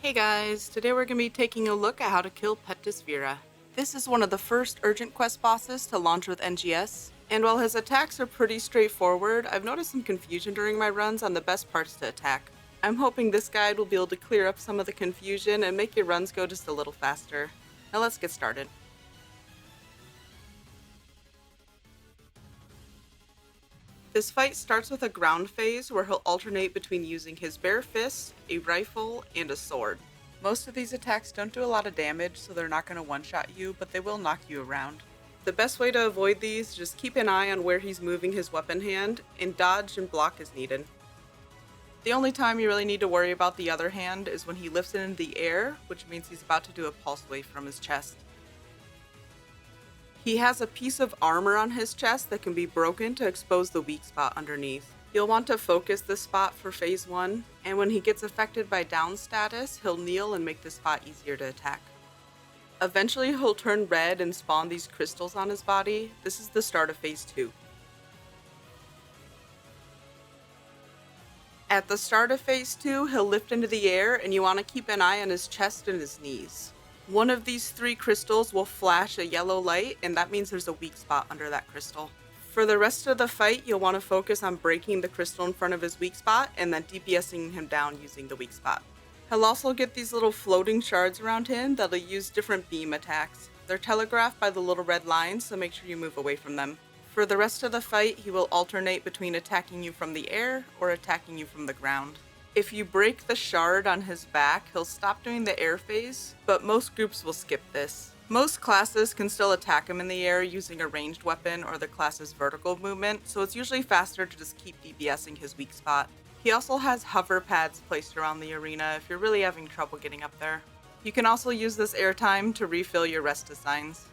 Hey guys, today we're going to be taking a look at how to kill Pettas Vera. This is one of the first urgent quest bosses to launch with NGS, and while his attacks are pretty straightforward, I've noticed some confusion during my runs on the best parts to attack. I'm hoping this guide will be able to clear up some of the confusion and make your runs go just a little faster. Now let's get started. This fight starts with a ground phase where he'll alternate between using his bare fists, a rifle, and a sword. Most of these attacks don't do a lot of damage, so they're not going to one-shot you, but they will knock you around. The best way to avoid these is just keep an eye on where he's moving his weapon hand, and dodge and block as needed. The only time you really need to worry about the other hand is when he lifts it into the air, which means he's about to do a pulse wave from his chest. He has a piece of armor on his chest that can be broken to expose the weak spot underneath. You'll want to focus this spot for phase 1, and when he gets affected by down status, he'll kneel and make this spot easier to attack. Eventually he'll turn red and spawn these crystals on his body. This is the start of phase 2. At the start of phase 2, he'll lift into the air, and you want to keep an eye on his chest and his knees. One of these 3 crystals will flash a yellow light, and that means there's a weak spot under that crystal. For the rest of the fight, you'll want to focus on breaking the crystal in front of his weak spot and then DPSing him down using the weak spot. He'll also get these little floating shards around him that'll use different beam attacks. They're telegraphed by the little red lines, so make sure you move away from them. For the rest of the fight, he will alternate between attacking you from the air or attacking you from the ground. If you break the shard on his back, he'll stop doing the air phase, but most groups will skip this. Most classes can still attack him in the air using a ranged weapon or the class's vertical movement, so it's usually faster to just keep DPSing his weak spot. He also has hover pads placed around the arena if you're really having trouble getting up there. You can also use this airtime to refill your rest assigns.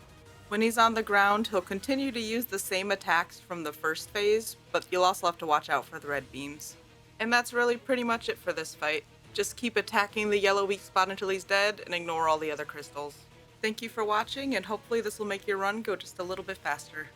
When he's on the ground, he'll continue to use the same attacks from the first phase, but you'll also have to watch out for the red beams. And that's really pretty much it for this fight. Just keep attacking the yellow weak spot until he's dead and ignore all the other crystals. Thank you for watching, and hopefully this will make your run go just a little bit faster.